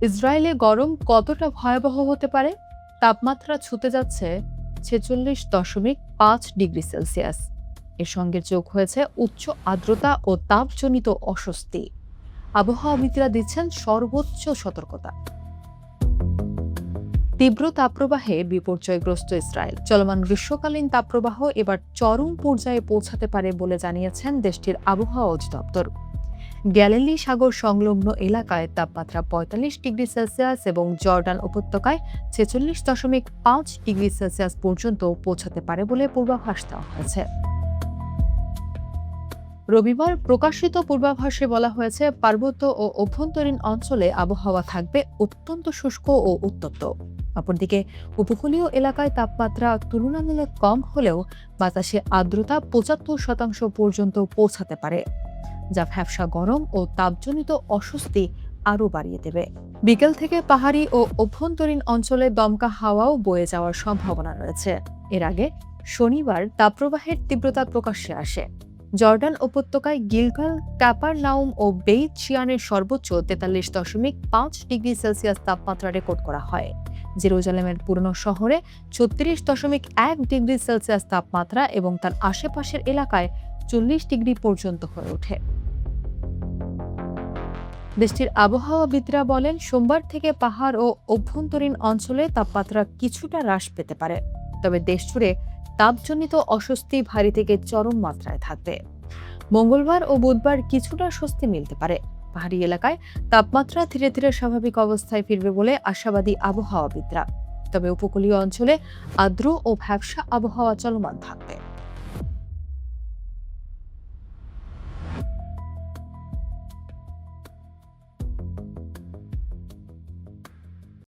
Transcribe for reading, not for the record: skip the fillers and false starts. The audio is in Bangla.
ইসরায়েলে গরম কতটা ভয়াবহ হতে পারে? তাপমাত্রা ছুঁতে যাচ্ছে 46.5 ডিগ্রি সেলসিয়াস। এর সঙ্গে যোগ হয়েছে উচ্চ আর্দ্রতা ও তাপজনিত অস্বস্তি। আবহাওয়াবিদরা দিচ্ছেন সর্বোচ্চ সতর্কতা। তীব্র তাপপ্রবাহে বিপর্যয়গ্রস্ত ইসরায়েল। চলমান গ্রীষ্মকালীন তাপপ্রবাহ এবার চরম পর্যায়ে পৌঁছাতে পারে বলে জানিয়েছেন দেশটির আবহাওয়া অধিদপ্তর। গ্যালিলি সাগর সংলগ্ন এলাকায় তাপমাত্রা 45 ডিগ্রি সেলসিয়াস এবং জর্ডান উপত্যকায় 46.5 ডিগ্রি সেলসিয়াস পর্যন্ত পৌঁছাতে পারে বলে পূর্বাভাস দেওয়া হয়েছে। রবিবার প্রকাশিত পূর্বাভাসে বলা হয়েছে, পার্বত্য ও অভ্যন্তরীণ অঞ্চলে আবহাওয়া থাকবে অত্যন্ত শুষ্ক ও উত্তপ্ত। অপরদিকে উপকূলীয় এলাকায় তাপমাত্রা তুলনামূলক কম হলেও বাতাসে আর্দ্রতা 75% পর্যন্ত পৌঁছাতে পারে, যা ভ্যাপসা গরম ও তাপজনিত অস্বস্তি আরও বাড়িয়ে দেবে। বিকেল থেকে পাহাড়ি ও অভ্যন্তরীণ অঞ্চলে দমকা হাওয়াও বয়ে যাওয়ার সম্ভাবনা রয়েছে। এর আগে শনিবার তাপপ্রবাহের তীব্রতা প্রকাশ্যে আসে। জর্ডান উপত্যকায় গিলগাল, কাপারনাউম ও বেইত শিয়ানের সর্বোচ্চ 43.5 ডিগ্রি সেলসিয়াস তাপমাত্রা রেকর্ড করা হয়। জেরুজালেমের পুরনো শহরে 36.1 ডিগ্রি সেলসিয়াস তাপমাত্রা এবং তার আশেপাশের এলাকায় 40 ডিগ্রি পর্যন্ত হয়ে ওঠে। দেশটির আবহাওয়াবিদরা বলেন, সোমবার থেকে পাহাড় ও অভ্যন্তরীণ অঞ্চলে তাপমাত্রা কিছুটা হ্রাস পেতে পারে, তবে দেশজুড়ে তাপজনিত অস্বস্তি ভারী থেকে চরম মাত্রায় থাকবে। মঙ্গলবার ও বুধবার কিছুটা স্বস্তি মিলতে পারে। পাহাড়ি এলাকায় তাপমাত্রা ধীরে ধীরে স্বাভাবিক অবস্থায় ফিরবে বলে আশাবাদী আবহাওয়াবিদরা, তবে উপকূলীয় অঞ্চলে আর্দ্র ও ভ্যাপসা আবহাওয়া চলমান থাকবে।